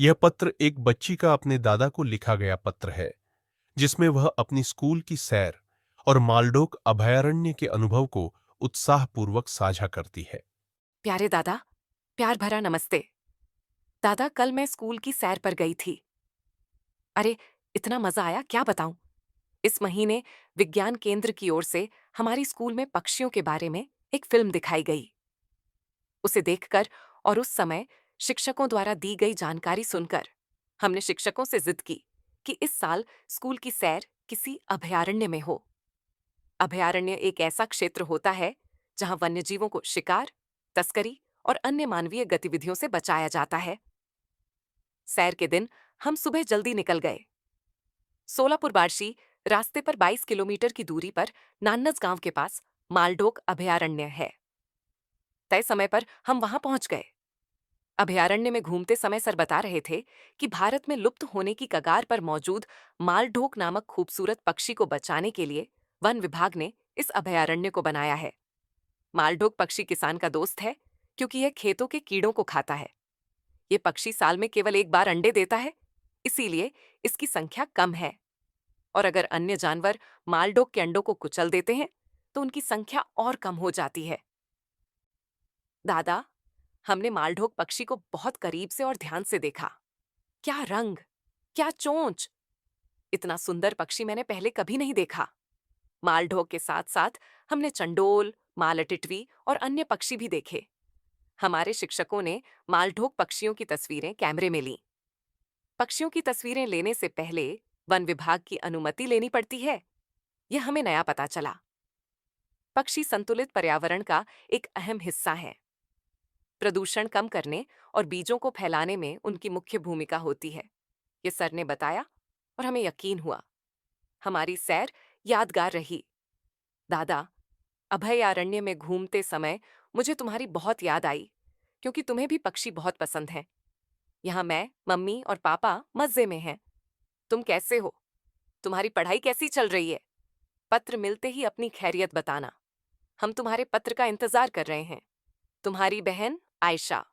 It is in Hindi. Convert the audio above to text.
यह पत्र एक बच्ची का अपने दादा को लिखा गया पत्र है, जिसमें वह अपनी स्कूल की सैर और मालडोक अभयारण्य के अनुभव को उत्साहपूर्वक साझा करती है। प्यारे दादा, प्यार भरा नमस्ते। दादा, कल मैं स्कूल की सैर पर गई थी। अरे, इतना मजा आया, क्या बताऊं। इस महीने विज्ञान केंद्र की ओर से हमारी स्कूल में पक्षियों के बारे में एक फिल्म दिखाई गई। उसे देखकर और उस समय शिक्षकों द्वारा दी गई जानकारी सुनकर हमने शिक्षकों से जिद की कि इस साल स्कूल की सैर किसी अभयारण्य में हो। अभयारण्य एक ऐसा क्षेत्र होता है जहां वन्यजीवों को शिकार, तस्करी और अन्य मानवीय गतिविधियों से बचाया जाता है। सैर के दिन हम सुबह जल्दी निकल गए। सोलापुर बार्शी रास्ते पर 22 किलोमीटर की दूरी पर नान्नज गांव के पास मालडोक अभयारण्य है। तय समय पर हम वहां पहुंच गए। अभयारण्य में घूमते समय सर बता रहे थे कि भारत में लुप्त होने की कगार पर मौजूद मालढोक नामक खूबसूरत पक्षी को बचाने के लिए वन विभाग ने इस अभयारण्य को बनाया है। मालढोक पक्षी किसान का दोस्त है, क्योंकि यह खेतों के कीड़ों को खाता है। ये पक्षी साल में केवल एक बार अंडे देता है, इसीलिए इसकी संख्या कम है। और अगर अन्य जानवर मालडोक के अंडों को कुचल देते हैं तो उनकी संख्या और कम हो जाती है। दादा, हमने मालढोक पक्षी को बहुत करीब से और ध्यान से देखा। क्या रंग, क्या चोंच! इतना सुंदर पक्षी मैंने पहले कभी नहीं देखा। मालढोक के साथ साथ हमने चंडोल, मालटिटवी और अन्य पक्षी भी देखे। हमारे शिक्षकों ने मालढोक पक्षियों की तस्वीरें कैमरे में लीं। पक्षियों की तस्वीरें लेने से पहले वन विभाग की अनुमति लेनी पड़ती है, यह हमें नया पता चला। पक्षी संतुलित पर्यावरण का एक अहम हिस्सा है। प्रदूषण कम करने और बीजों को फैलाने में उनकी मुख्य भूमिका होती है, ये सर ने बताया और हमें यकीन हुआ। हमारी सैर यादगार रही। दादा, अभयारण्य में घूमते समय मुझे तुम्हारी बहुत याद आई, क्योंकि तुम्हें भी पक्षी बहुत पसंद हैं। यहाँ मैं, मम्मी और पापा मजे में हैं। तुम कैसे हो? तुम्हारी पढ़ाई कैसी चल रही है? पत्र मिलते ही अपनी खैरियत बताना। हम तुम्हारे पत्र का इंतजार कर रहे हैं। तुम्हारी बहन आयशा।